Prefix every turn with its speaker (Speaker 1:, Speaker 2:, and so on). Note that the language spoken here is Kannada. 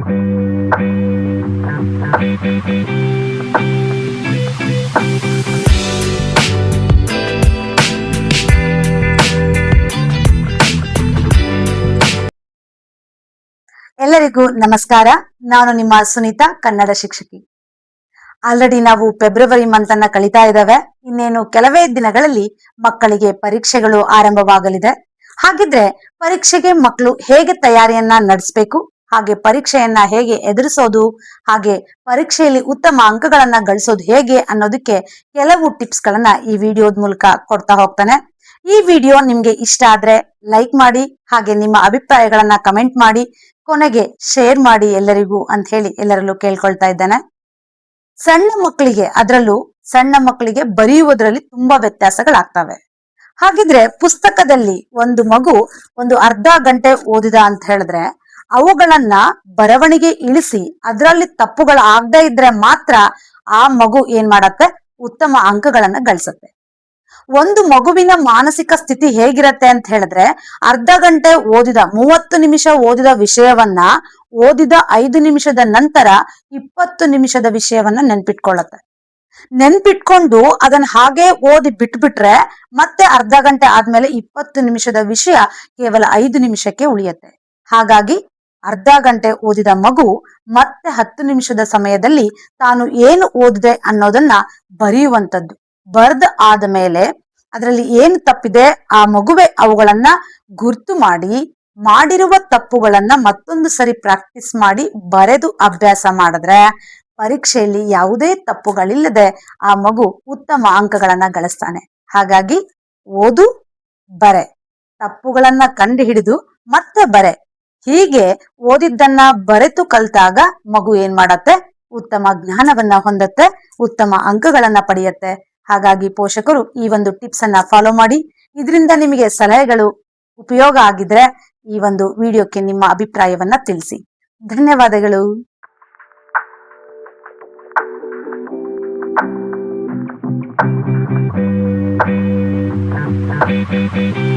Speaker 1: ಎಲ್ಲರಿಗೂ ನಮಸ್ಕಾರ. ನಾನು ನಿಮ್ಮ ಸುನೀತಾ, ಕನ್ನಡ ಶಿಕ್ಷಕಿ. ಆಲ್ರೆಡಿ ನಾವು ಫೆಬ್ರವರಿ ಮಂತ್ ಅನ್ನ ಕಳೀತಾ ಇದ್ದಾವೆ. ಇನ್ನೇನು ಕೆಲವೇ ದಿನಗಳಲ್ಲಿ ಮಕ್ಕಳಿಗೆ ಪರೀಕ್ಷೆಗಳು ಆರಂಭವಾಗಲಿದೆ. ಹಾಗಿದ್ರೆ ಪರೀಕ್ಷೆಗೆ ಮಕ್ಕಳು ಹೇಗೆ ತಯಾರಿಯನ್ನ ನಡೆಸಬೇಕು, ಹಾಗೆ ಪರೀಕ್ಷೆಯನ್ನ ಹೇಗೆ ಎದುರಿಸೋದು, ಹಾಗೆ ಪರೀಕ್ಷೆಯಲ್ಲಿ ಉತ್ತಮ ಅಂಕಗಳನ್ನ ಗಳಿಸೋದು ಹೇಗೆ ಅನ್ನೋದಕ್ಕೆ ಕೆಲವು ಟಿಪ್ಸ್ ಗಳನ್ನ ಈ ವಿಡಿಯೋದ ಮೂಲಕ ಕೊಡ್ತಾ ಹೋಗ್ತಾನೆ. ಈ ವಿಡಿಯೋ ನಿಮ್ಗೆ ಇಷ್ಟ ಆದ್ರೆ ಲೈಕ್ ಮಾಡಿ, ಹಾಗೆ ನಿಮ್ಮ ಅಭಿಪ್ರಾಯಗಳನ್ನ ಕಮೆಂಟ್ ಮಾಡಿ, ಕೊನೆಗೆ ಶೇರ್ ಮಾಡಿ ಎಲ್ಲರಿಗೂ ಅಂತ ಹೇಳಿ ಎಲ್ಲರಲ್ಲೂ ಕೇಳ್ಕೊಳ್ತಾ ಇದ್ದೇನೆ. ಸಣ್ಣ ಮಕ್ಕಳಿಗೆ ಬರೆಯುವುದರಲ್ಲಿ ತುಂಬಾ ವ್ಯತ್ಯಾಸಗಳಾಗ್ತವೆ. ಹಾಗಿದ್ರೆ ಪುಸ್ತಕದಲ್ಲಿ ಒಂದು ಮಗು ಒಂದು ಅರ್ಧ ಗಂಟೆ ಓದಿದ ಅಂತ ಹೇಳಿದ್ರೆ ಅವುಗಳನ್ನ ಬರವಣಿಗೆ ಇಳಿಸಿ ಅದರಲ್ಲಿ ತಪ್ಪುಗಳು ಆಗದೆ ಇದ್ರೆ ಮಾತ್ರ ಆ ಮಗು ಏನ್ ಮಾಡತ್ತೆ, ಉತ್ತಮ ಅಂಕಗಳನ್ನ ಗಳಿಸತ್ತೆ. ಒಂದು ಮಗುವಿನ ಮಾನಸಿಕ ಸ್ಥಿತಿ ಹೇಗಿರತ್ತೆ ಅಂತ ಹೇಳಿದ್ರೆ, ಅರ್ಧ ಗಂಟೆ ಓದಿದ 30 ನಿಮಿಷ ಓದಿದ ವಿಷಯವನ್ನ ಓದಿದ 5 ನಿಮಿಷದ ನಂತರ 20 ನಿಮಿಷದ ವಿಷಯವನ್ನ ನೆನ್ಪಿಟ್ಕೊಂಡು ಅದನ್ನ ಹಾಗೆ ಓದಿ ಬಿಟ್ಬಿಟ್ರೆ ಮತ್ತೆ ಅರ್ಧ ಗಂಟೆ ಆದ್ಮೇಲೆ 20 ನಿಮಿಷದ ವಿಷಯ ಕೇವಲ 5 ನಿಮಿಷಕ್ಕೆ ಉಳಿಯತ್ತೆ. ಹಾಗಾಗಿ ಅರ್ಧ ಗಂಟೆ ಓದಿದ ಮಗು ಮತ್ತೆ 10 ನಿಮಿಷದ ಸಮಯದಲ್ಲಿ ತಾನು ಏನು ಓದಿದೆ ಅನ್ನೋದನ್ನ ಬರೆಯುವಂಥದ್ದು. ಬರ್ದ್ ಆದ್ಮೇಲೆ ಅದರಲ್ಲಿ ಏನು ತಪ್ಪಿದೆ ಆ ಮಗುವೆ ಅವುಗಳನ್ನ ಗುರ್ತು ಮಾಡಿ ಮಾಡಿರುವ ತಪ್ಪುಗಳನ್ನ ಮತ್ತೊಂದು ಸರಿ ಪ್ರಾಕ್ಟೀಸ್ ಮಾಡಿ ಬರೆದು ಅಭ್ಯಾಸ ಮಾಡಿದ್ರೆ ಪರೀಕ್ಷೆಯಲ್ಲಿ ಯಾವುದೇ ತಪ್ಪುಗಳಿಲ್ಲದೆ ಆ ಮಗು ಉತ್ತಮ ಅಂಕಗಳನ್ನ ಗಳಿಸ್ತಾನೆ. ಹಾಗಾಗಿ ಓದು, ಬರೆ, ತಪ್ಪುಗಳನ್ನ ಕಂಡು ಹಿಡಿದು ಮತ್ತೆ ಬರೆ, ಹೀಗೆ ಓದಿದ್ದನ್ನ ಬರೆತು ಕಲ್ತಾಗ ಮಗು ಏನ್ ಮಾಡತ್ತೆ, ಉತ್ತಮ ಜ್ಞಾನವನ್ನ ಹೊಂದತ್ತೆ, ಉತ್ತಮ ಅಂಕಗಳನ್ನ ಪಡೆಯತ್ತೆ. ಹಾಗಾಗಿ ಪೋಷಕರು ಈ ಒಂದು ಟಿಪ್ಸ್ ಅನ್ನ ಫಾಲೋ ಮಾಡಿ. ಇದರಿಂದ ನಿಮಗೆ ಸಲಹೆಗಳು ಉಪಯೋಗ ಆಗಿದ್ರೆ ಈ ಒಂದು ವಿಡಿಯೋಕ್ಕೆ ನಿಮ್ಮ ಅಭಿಪ್ರಾಯವನ್ನ ತಿಳಿಸಿ. ಧನ್ಯವಾದಗಳು.
Speaker 2: Thank you.